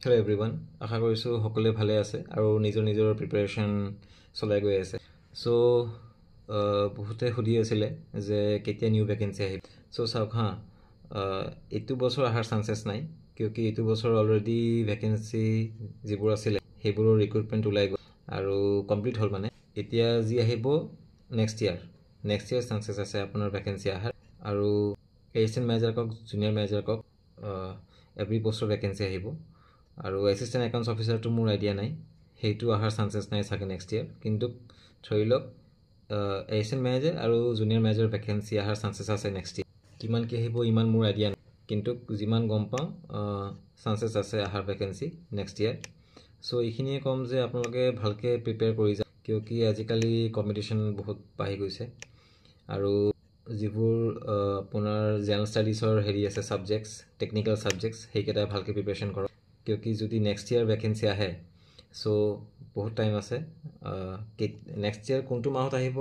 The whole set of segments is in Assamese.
হেল্ল' এভৰিৱান, আশা কৰিছোঁ সকলোৱে ভালে আছে আৰু নিজৰ প্ৰিপাৰেশ্যন চলাই গৈ আছে। চ' বহুতে সুধি আছিলে যে কেতিয়া নিউ ভেকেঞ্চি আহিব। চ' চাওক হা, এইটো বছৰ অহাৰ চান্সেছ নাই, কিয়কি এইটো বছৰ অলৰেডি ভেকেঞ্চি যিবোৰ আছিলে সেইবোৰৰ ৰিক্ৰুটমেণ্ট ওলাই গ'ল আৰু কমপ্লিট হ'ল। মানে এতিয়া যি আহিব নেক্সট ইয়াৰ চান্সেছ আছে আপোনাৰ ভেকেঞ্চি অহাৰ। আৰু এছিষ্টেণ্ট মেনেজাৰ কওক, জুনিয়ৰ মেনেজাৰ কওক, এভৰি পষ্টৰ ভেকেঞ্চি আহিব। আৰু এছিষ্টেণ্ট একাউণ্টছ অফিচাৰটো মোৰ আইডিয়া নাই, সেইটো অহাৰ চান্সেছ নাই চাগে নেক্সট ইয়াৰ। কিন্তু ধৰি লওক এছিষ্টেণ্ট মেনেজাৰ আৰু জুনিয়ৰ মেনেজাৰ ভেকেঞ্চি অহাৰ চান্সেছ আছে নেক্সট ইয়াৰ। কিমান কি আহিব ইমান মোৰ আইডিয়া নাই, কিন্তু যিমান গম পাওঁ চান্সেছ আছে অহাৰ ভেকেঞ্চি নেক্সট ইয়াৰ। চ' এইখিনিয়ে ক'ম যে আপোনালোকে ভালকৈ প্ৰিপেয়াৰ কৰি যাওক, কিয়কি আজিকালি কম্পিটিশ্যন বহুত বাঢ়ি গৈছে। আৰু যিবোৰ আপোনাৰ জেনেৰেল ষ্টাডিজৰ হেৰি আছে ছাবজেক্টছ, টেকনিকেল ছাবজেক্টছ, সেইকেইটা ভালকৈ প্ৰিপেৰেশ্যন কৰক। কিয়কি যদি নেক্সট ইয়াৰ ভেকেঞ্চি আহে, চ' বহুত টাইম আছে। নেক্সট ইয়াৰ কোনটো মাহত আহিব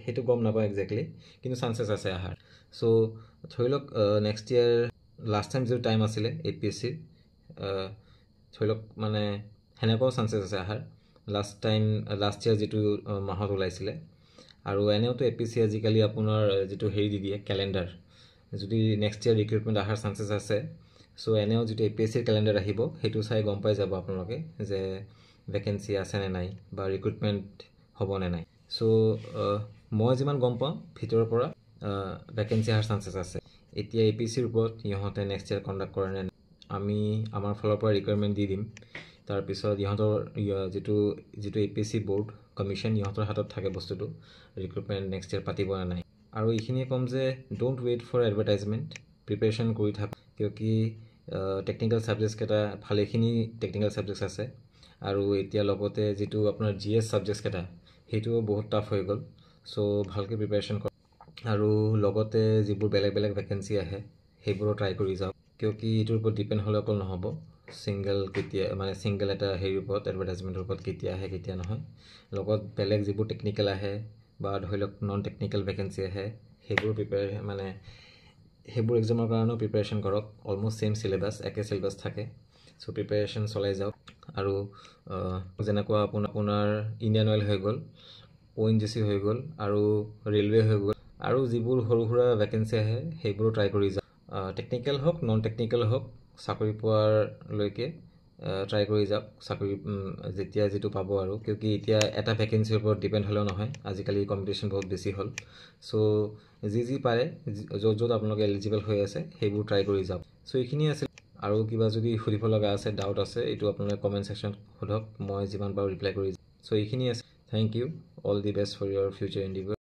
সেইটো গম নাপাওঁ একজেক্টলি, কিন্তু চান্সেছ আছে অহাৰ। চ' ধৰি লওক নেক্সট ইয়াৰ লাষ্ট টাইম যিটো টাইম আছিলে APSCৰ, ধৰি লওক মানে সেনেকুৱাও চান্সেছ আছে অহাৰ। লাষ্ট ইয়াৰ যিটো মাহত ওলাইছিলে। আৰু এনেওতো APSC আজিকালি আপোনাৰ যিটো হেৰি দি দিয়ে কেলেণ্ডাৰ, যদি নেক্সট ইয়াৰ ৰিক্ৰুটমেণ্ট অহাৰ চান্সেছ আছে, চ' এনেও যিটো APSCৰ কেলেণ্ডাৰ আহিব সেইটো চাই গম পাই যাব আপোনালোকে যে ভেকেঞ্চি আছে নে নাই বা ৰিক্ৰুটমেণ্ট হ'ব নে নাই। চ' মই যিমান গম পাওঁ ভিতৰৰ পৰা ভেকেঞ্চি অহাৰ চান্সেছ আছে। এতিয়া APSCৰ ওপৰত ইহঁতে নেক্সট ইয়াৰ কণ্ডাক্ট কৰে নে নাই, আমি আমাৰ ফালৰ পৰা ৰিকুৱাৰমেণ্ট দি দিম। তাৰপিছত ইহঁতৰ যিটো APSC ব'ৰ্ড কমিশ্যন, ইহঁতৰ হাতত থাকে বস্তুটো, ৰিক্ৰুটমেণ্ট নেক্সট ইয়াৰ পাতিব নে নাই। আৰু এইখিনিয়ে ক'ম যে don't wait for advertisement, preparation কৰি থাকক। কিয়কি টেকনিকেল ছাবজেক্টছকেইটা ভালেখিনি টেকনিকেল ছাবজেক্টছ আছে। আৰু এতিয়া লগতে যিটো আপোনাৰ GS ছাবজেক্টছকেইটা সেইটোও বহুত টাফ হৈ গ'ল। চ' ভালকৈ প্ৰিপেৰেশ্যন কৰক। আৰু লগতে যিবোৰ বেলেগ ভেকেঞ্চি আহে সেইবোৰো ট্ৰাই কৰি যাওক, কিয়কি এইটোৰ ওপৰত ডিপেণ্ড হ'লে অকল নহ'ব। ছিংগল এটা হেৰিৰ ওপৰত, এডভাৰটাইজমেণ্টৰ ওপৰত কেতিয়া আহে কেতিয়া নহয়। লগত বেলেগ যিবোৰ টেকনিকেল আহে বা ধৰি লওক নন টেকনিকেল ভেকেঞ্চি আহে, সেইবোৰ সেইবোৰ এক্সামৰ কাৰণেও প্ৰিপেৰেশ্যন কৰক। অলম'ষ্ট ছেইম চিলেবাছ, একে চিলেবাছ থাকে। চ' প্ৰিপেৰেশ্যন চলাই যাওক। আৰু যেনেকুৱা আপোনাৰ ইণ্ডিয়ান অইল হৈ গ'ল, ONGC হৈ গ'ল, আৰু ৰেলৱে হৈ গ'ল, আৰু যিবোৰ সৰু সুৰা ভেকেঞ্চি আহে সেইবোৰো ট্ৰাই কৰি যাওক। টেকনিকেল হওক নন টেকনিকেল হওক, চাকৰি পোৱাৰলৈকে ট্ৰাই কৰি যাওক। চাকৰি যেতিয়া যিটো পাব আৰু, কিয়কি এতিয়া এটা ভেকেঞ্চিৰ ওপৰত ডিপেণ্ড হ'লেও নহয়, আজিকালি কম্পিটিশ্যন বহুত বেছি হ'ল। চ' যি পাৰে, য'ত আপোনালোকে এলিজিবল হৈ আছে সেইবোৰ ট্ৰাই কৰি যাওক। চ' এইখিনিয়ে আছিল। আৰু কিবা যদি সুধিব লগা আছে, ডাউট আছে, এইটো আপোনালোকে কমেণ্ট ছেকশ্যনত সোধক, মই যিমান পাৰোঁ ৰিপ্লাই কৰি যাম। চ' এইখিনিয়ে আছে। Thank you, all the best for your future এণ্ডিভাৰ।